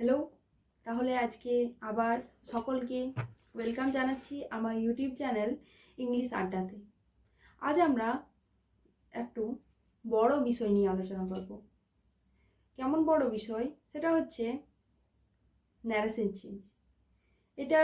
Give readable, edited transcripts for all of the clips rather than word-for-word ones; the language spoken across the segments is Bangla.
হ্যালো, তাহলে আজকে আবার সকলকে ওয়েলকাম জানাচ্ছি আমার ইউটিউব চ্যানেল ইংলিশ আড্ডাতে। আজ আমরা একটু বড় বিষয় নিয়ে আলোচনা করব। কেমন বড় বিষয়? সেটা হচ্ছে ন্যারেশন চেঞ্জ। এটা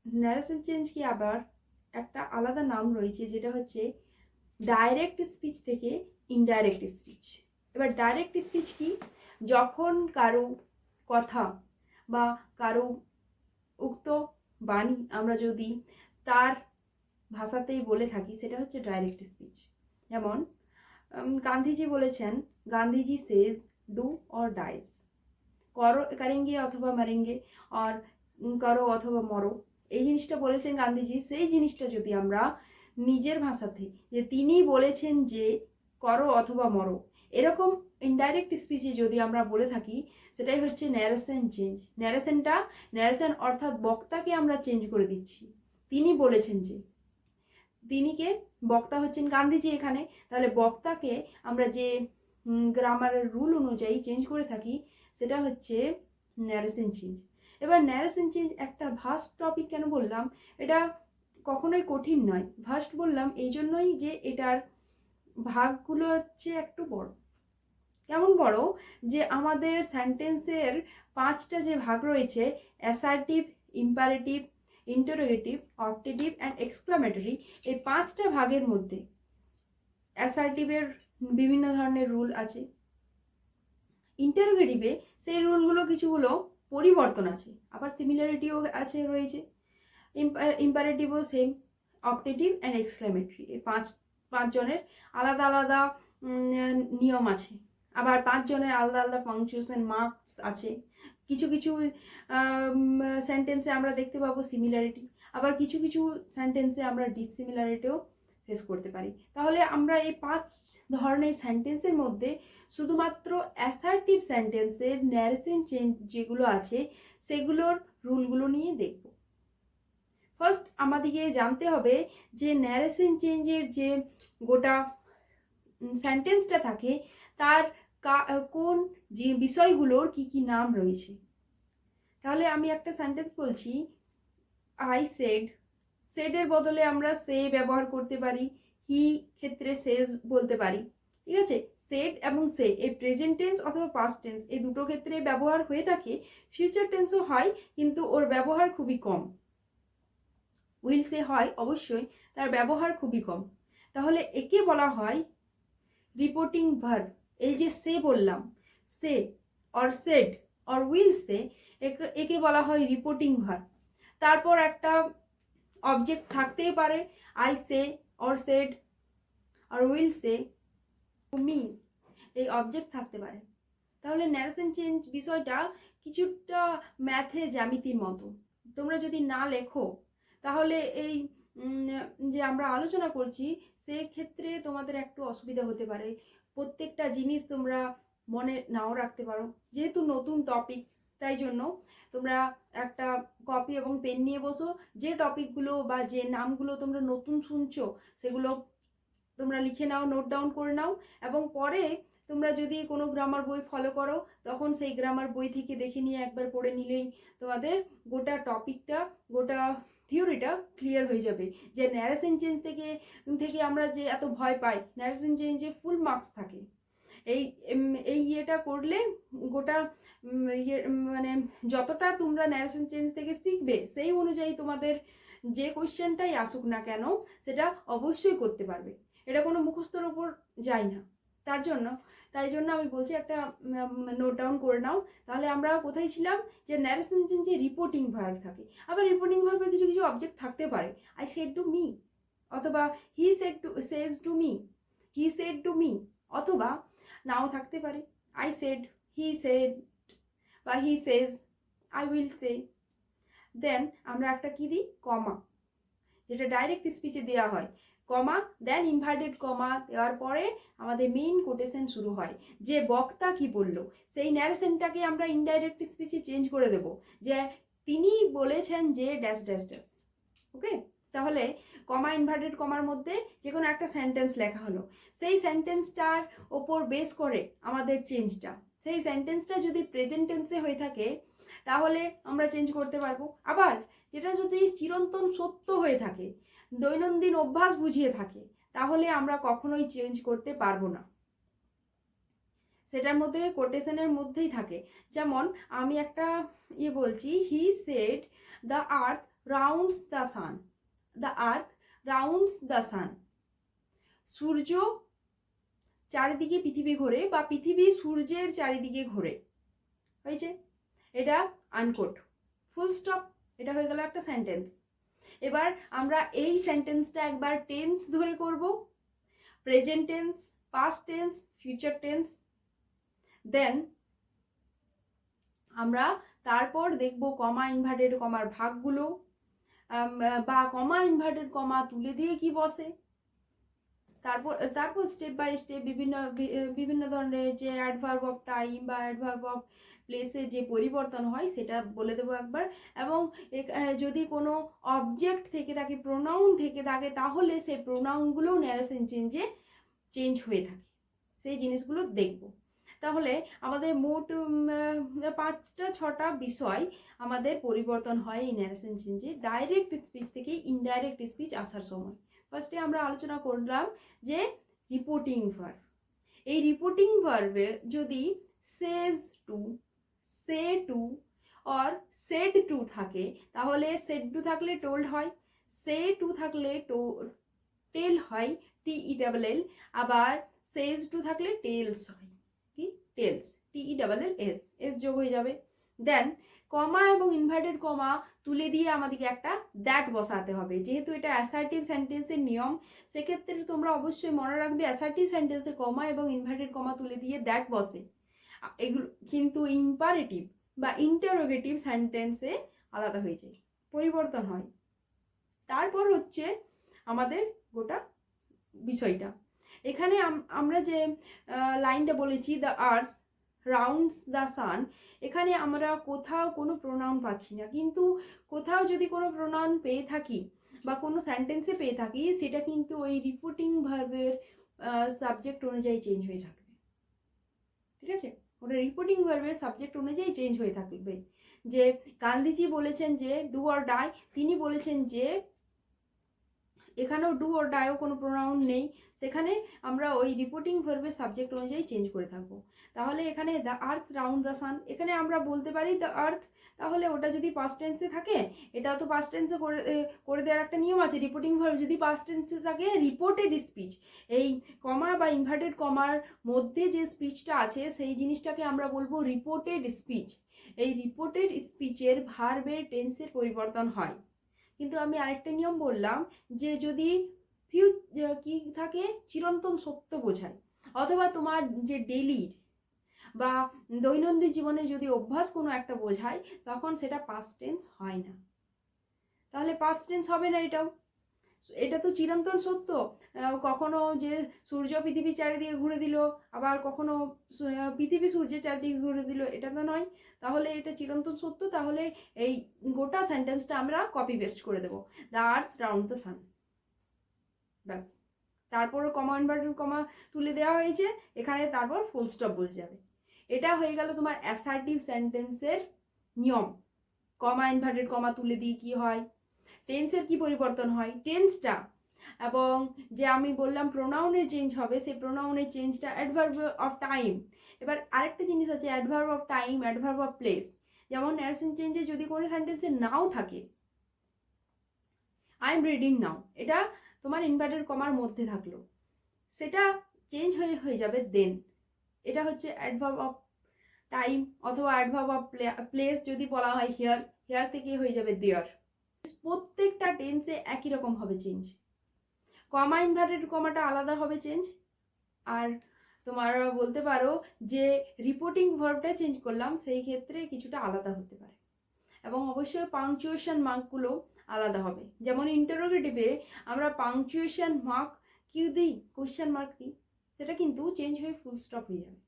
ন্যারেশন চেঞ্জ কি আবার একটা আলাদা নাম রয়েছে, যেটা হচ্ছে ডাইরেক্ট স্পিচ থেকে ইনডাইরেক্ট স্পিচ। এবার ডাইরেক্ট স্পিচ কি? যখন কারো কথা বা কারো উক্ত বাণী আমরা যদি তার ভাষাতেই বলে থাকি, সেটা হচ্ছে ডাইরেক্ট স্পিচ। যেমন গান্ধীজি বলেছেন, গান্ধীজি সেজ ডু অর ডাইজ, করো করেঙ্গে অথবা মারেঙ্গে, আর করো অথবা মরো। এই জিনিসটা বলেছেন গান্ধীজি। সেই জিনিসটা যদি আমরা নিজের ভাষাতে, যে তিনি বলেছেন যে করো অথবা মরো, এরকম ইনডাইরেক্ট স্পিচে যদি আমরা বলে থাকি, সেটাই হচ্ছে ন্যারেশন চেঞ্জ। ন্যারেশন অর্থাৎ বক্তাকে আমরা চেঞ্জ করে দিচ্ছি। তিনি বলেছেন যে, তিনিকে বক্তা হচ্ছেন গান্ধীজি এখানে, তাহলে বক্তাকে আমরা যে গ্রামারের রুল অনুযায়ী চেঞ্জ করে থাকি, সেটা হচ্ছে ন্যারেশন চেঞ্জ। এবার ন্যারেশন চেঞ্জ একটা ভাস্ট টপিক। কেন বললাম এটা কখনোই কঠিন নয়? ভাস্ট বললাম এই জন্যই যে এটার ভাগগুলো হচ্ছে একটু বড়। কেমন বড়? যে আমাদের সেন্টেন্সের 5টা যে ভাগ রয়েছে, assertive, imperative, interrogative, optative and exclamatory, এই 5টা ভাগের মধ্যে অ্যাসার্টিভের বিভিন্ন ধরনের রুল আছে। ইন্টারোগেটিভে সেই রুলগুলো কিছুগুলো পরিবর্তন আছে, আবার সিমিলারিটিও রয়েছে। ইম্পারেটিভও সেম। অপটেটিভ অ্যান্ড এক্সক্লামেটরি, এই পাঁচজনের আলাদা আলাদা নিয়ম আছে। আবার 5 জনের আলাদা আলাদা পাংচুয়েশন মার্কস আছে। কিছু কিছু সেন্টেন্সে আমরা দেখতে পাবো সিমিলারিটি, আবার কিছু কিছু সেন্টেন্সে আমরা ডিসিমিলারিটিও ফেস করতে পারি। তাহলে আমরা এই 5 ধরনের সেন্টেন্সের মধ্যে শুধুমাত্র অ্যাসার্টিভ সেন্টেন্সের ন্যারেশন চেঞ্জ যেগুলো আছে, সেগুলোর রুলগুলো নিয়ে দেখব। ফার্স্ট আমাদেরকে জানতে হবে যে ন্যারেশন চেঞ্জের যে গোটা সেন্টেন্সটা থাকে, তার কোন যে বিষয়গুলোর কি কি নাম রয়েছে। তাহলে আমি একটা সেন্টেন্স বলছি, আই সেড। সেডের বদলে আমরা সে ব্যবহার করতে পারি, হি ক্ষেত্রে সেজ বলতে পারি। ঠিক আছে? সেড এবং সে এই প্রেজেন্ট টেন্স অথবা পাস্ট টেন্স এই দুটো ক্ষেত্রে ব্যবহার হয়ে থাকে। ফিউচার টেন্সও হয়, কিন্তু ওর ব্যবহার খুবই কম। উইল সে হয় অবশ্যই, তার ব্যবহার খুবই কম। তাহলে একে বলা হয় রিপোর্টিং ভার্ব। এই যে সে বললাম, say or said or will say, একে বলা হয় রিপোর্টিং ভার্ব। তারপর একটা অবজেক্ট থাকতেই পারে, I say or said or will say to me, এই অবজেক্ট থাকতে পারে। তাহলে ন্যারেশন চেঞ্জ বিষয়টা কিছুটা ম্যাথের জ্যামিতির মতো। তোমরা যদি না লেখো, তাহলে এই যে আমরা আলোচনা করছি, সেক্ষেত্রে তোমাদের একটু অসুবিধা হতে পারে। প্রত্যেকটা জিনিস তোমরা মনে নাও রাখতে পারো, যেহেতু নতুন টপিক। তাই জন্য তোমরা একটা কপি এবং পেন নিয়ে বসো, যে টপিকগুলো বা যে নামগুলো তোমরা নতুন শুনছো, সেগুলো তোমরা লিখে নাও, নোট ডাউন করে নাও। এবং পরে তোমরা যদি কোনো গ্রামার বই ফলো করো, তখন সেই গ্রামার বই থেকে দেখে নিয়ে একবার পড়ে নিলেই তোমাদের গোটা টপিকটা, গোটা থিওরিটা ক্লিয়ার হয়ে যাবে। যে ন্যারেশন চেঞ্জ থেকে আমরা যে এত ভয় পাই, ন্যারেশন চেঞ্জে ফুল মার্কস থাকে। এই ইয়েটা করলে গোটা মানে যতটা তোমরা ন্যারেশন চেঞ্জ থেকে শিখবে, সেই অনুযায়ী তোমাদের যে কোয়েশ্চেনটাই আসুক না কেন, সেটা অবশ্যই করতে পারবে। এটা কোনো মুখস্থর ওপর যায় না। তাই জন্য আমি বলছি একটা নোট ডাউন করে নাও। তাহলে আমরা কোথায় ছিলাম? যে ন্যারেশন চেঞ্জে রিপোর্টিং ভার্ব থাকে। আবার রিপোর্টিং ভার্বে কিছু কিছু অবজেক্ট থাকতে পারে। আই সেড টু মি, অথবা he says to me, he said to me, অথবা নাও থাকতে পারে, আই সেড, হি সেড, বা হি সেজ, আই উইল সে। দেন আমরা একটা কি দিই? কমা, যেটা ডাইরেক্ট স্পিচে দেওয়া হয়। কমা, দেন ইনভার্টেড কমা দেওয়ার পরে আমাদের মেইন কোটেশন শুরু হয়। যে বক্তা কি বলল, সেই ন্যারেশনটাকে আমরা ইনডাইরেক্ট স্পিচে চেঞ্জ করে দেব, যে তিনি বলেছেন যে ড্যাশ ড্যাশ ড্যাশ। ওকে? তাহলে কমা, ইনভার্টেড কমার মধ্যে যে কোনো একটা সেন্টেন্স লেখা হলো, সেই সেন্টেন্সটার ওপর বেস করে আমাদের চেঞ্জটা। সেই সেন্টেন্সটা যদি প্রেজেন্ট টেন্সে হয়ে থাকে তাহলে আমরা চেঞ্জ করতে পারবো। আবার যেটা যদি চিরন্তন সত্য হয়ে থাকে, দৈনন্দিন অভ্যাস বুঝিয়ে থাকে, তাহলে আমরা কখনোই চেঞ্জ করতে পারবো না। সেটার মধ্যে কোটেশনের মধ্যেই থাকে। যেমন আমি একটা বলছি, he said the earth rounds the sun, the earth rounds the sun. সূর্য চারিদিকে পৃথিবী ঘোরে বা পৃথিবী সূর্যের চারিদিকে ঘোরে, হয়েছে। এটা আনকোট, ফুল স্টপ, এটা হয়ে গেল একটা সেন্টেন্স। এবার আমরা এই সেন্টেন্সটা একবার টেন্স ধরে করব, present tense, past tense, future tense. Then আমরা তারপর দেখব কমা ইনভার্টেড কমার ভাগগুলো, বা কমা ইনভার্টেড কমা তুলে দিয়ে কি বসে। তারপর স্টেপ বাই স্টেপ বিভিন্ন ধরনের যে অ্যাডভার্ব অফ টাইম বা অ্যাডভার্ব অফ প্লেসে যে পরিবর্তন হয় সেটা বলে দেবো একবার। এবং যদি কোনো অবজেক্ট থেকে থাকে, প্রোনাউন থেকে থাকে, তাহলে সেই প্রোনাউনগুলোও ন্যারেশন চেঞ্জে চেঞ্জ হয়ে থাকে, সেই জিনিসগুলো দেখব। তাহলে আমাদের মোট 5-6টা বিষয় আমাদের পরিবর্তন হয় এই ন্যারেশন চেঞ্জে, ডাইরেক্ট স্পিচ থেকে ইনডাইরেক্ট স্পিচ আসার সময়। ফার্স্টে আমরা আলোচনা করলাম যে রিপোর্টিং ভার্ব। এই রিপোর্টিং ভার্বে যদি says to, say to or said to থাকে, তাহলে সেড টু থাকলে টোল্ড হয়, সে টু থাকলে টেল হয়, TELL। আবার সেজ টু থাকলে টেলস হয়, কি টেলস, TELLS যোগ হয়ে যাবে। দেন কমা এবং ইনভার্টেড কমা তুলে দিয়ে আমাদেরকে একটা দ্যাট বসাতে হবে। যেহেতু এটা অ্যাসার্টিভ সেন্টেন্সের নিয়ম, সেক্ষেত্রে তোমরা অবশ্যই মনে রাখবে অ্যাসার্টিভ সেন্টেন্সে কমা এবং ইনভার্টেড কমা তুলে দিয়ে দ্যাট বসে, এগুলো কিন্তু ইম্পারেটিভ বা ইন্টারোগেটিভ সেন্টেন্সে আলাদা হয়ে যায়, পরিবর্তন হয়। তারপর হচ্ছে আমাদের গোটা বিষয়টা, এখানে আমরা যে লাইনটা বলেছি দ্য আর্থ রাউন্ডস দ্য সান, এখানে আমরা কোথাও কোনো প্রোনাউন পাচ্ছি না, কিন্তু কোথাও যদি কোনো প্রোনাউন পেয়ে থাকি বা কোনো সেন্টেন্সে পেয়ে থাকি, সেটা কিন্তু ওই রিপোর্টিং ভার্বের সাবজেক্ট অনুযায়ী চেঞ্জ হয়ে থাকবে, ঠিক আছে। ওটা রিপোর্টিং ভার্বের সাবজেক্ট অনুযায়ী চেঞ্জ হয়ে থাকবে। যে গান্ধীজি বলেছেন যে ডু অর ডাই, তিনি বলেছেন যে এখানেও ডু অর ডাইও কোনো প্রোনাউন নেই, সেখানে আমরা ওই রিপোর্টিং ভার্বের সাবজেক্ট অনুযায়ী চেঞ্জ করে থাকবো। তাহলে এখানে the earth round the sun, এখানে আমরা বলতে পারি দ্য আর্থ, তাহলে ওটা যদি পাস্ট টেন্সে থাকে, এটাও তো পাস্ট টেন্সে করে দেওয়ার একটা নিয়ম আছে। রিপোর্টিং ভার্ব যদি পাস্ট টেন্সে থাকে, রিপোর্টেড স্পিচ, এই কমা বা ইনভার্টেড কমার মধ্যে যে স্পিচটা আছে সেই জিনিসটাকে আমরা বলবো রিপোর্টেড স্পিচ। এই রিপোর্টেড স্পিচের ভার্বের টেন্সের পরিবর্তন হয়। কিন্তু আমি আরেকটা নিয়ম বললাম যে যদি কি থাকে, চিরন্তন সত্য বোঝায়, অথবা তোমার যে ডেইলি বা দৈনন্দিন জীবনে যদি অভ্যাস কোনো একটা বোঝায়, তখন সেটা পাস্ট টেন্স হয় না। তাহলে পাস্ট টেন্স হবে না এটাও। এটা তো চিরন্তন সত্য, কখনো যে সূর্য পৃথিবীর চারিদিকে ঘুরে দিল, আবার কখনো পৃথিবী সূর্যের চারিদিকে ঘুরে দিল, এটা তো নয়। তাহলে এটা চিরন্তন সত্য, তাহলে এই গোটা সেন্টেন্সটা আমরা কপি পেস্ট করে দেবো, the earth round the sun, ব্যাস। তারপর কমা ইনভার্টেড কমা তুলে দেওয়া হয়েছে এখানে, তারপর ফুল স্টপ বসে যাবে। এটা হয়ে গেল তোমার অ্যাসার্টিভ সেন্টেন্সের নিয়ম। কমা ইনভার্টেড কমা তুলে দিয়ে কি হয়, টেন্সের কি পরিবর্তন হয়, টেন্সটা, এবং যে আমি বললাম প্রোনাউনের চেঞ্জ হবে, সেই প্রোনাউনের চেঞ্জটা, অ্যাডভার্ব অফ টাইম। এবার আরেকটা জিনিস আছে adverb of time, adverb of place. যেমন ন্যারেশন চেঞ্জে যদি কোনো সেন্টেন্সে নাও থাকে, আই এম রিডিং নাও, এটা তোমার ইনভার্টেড কমার মধ্যে থাকলো, সেটা চেঞ্জ হয়ে যাবে দেন। এটা হচ্ছে অ্যাডভার্ব অফ টাইম, অথবা অ্যাডভার্ব অফ প্লেস যদি বলা হয় হিয়ার, হিয়ার থেকে হয়ে যাবে দেয়ার। প্রত্যেকটা টেন্সে একই রকম হবে চেঞ্জ, কমা ইনভার্টেড কমাটা আলাদা হবে চেঞ্জ। আর তোমার বলতে পারো যে রিপোর্টিং ভার্বটা চেঞ্জ করলাম, সেই ক্ষেত্রে কিছুটা আলাদা হতে পারে। এবং অবশ্যই পাংচুয়েশন মার্কগুলো আলাদা হবে। যেমন ইন্টারোগেটিভে আমরা পাংচুয়েশন মার্ক কি দিই, কোশ্চেন মার্ক দিই, সেটা কিন্তু চেঞ্জ হয়ে ফুল স্টপ হয়ে যাবে।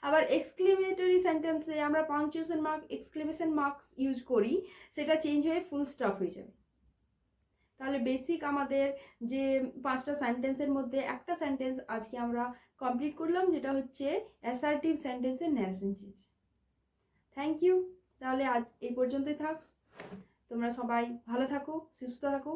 আবার এক্সক্লেমেটরি সেন্টেন্সে আমরা punctuation mark, exclamation marks use করি, সেটা চেঞ্জ হয়ে ফুল স্টপ হয়ে যাবে। তাহলে বেসিক আমাদের যে 5টা সেন্টেন্সের মধ্যে একটা সেন্টেন্স আজকে আমরা কমপ্লিট করলাম, যেটা হচ্ছে অ্যাসার্টিভ সেন্টেন্সের ন্যারেশন চেঞ্জ। Thank you. তাহলে আজ এই পর্যন্তই থাক। তোমরা সবাই ভালো থাকো, সুস্থ থাকো।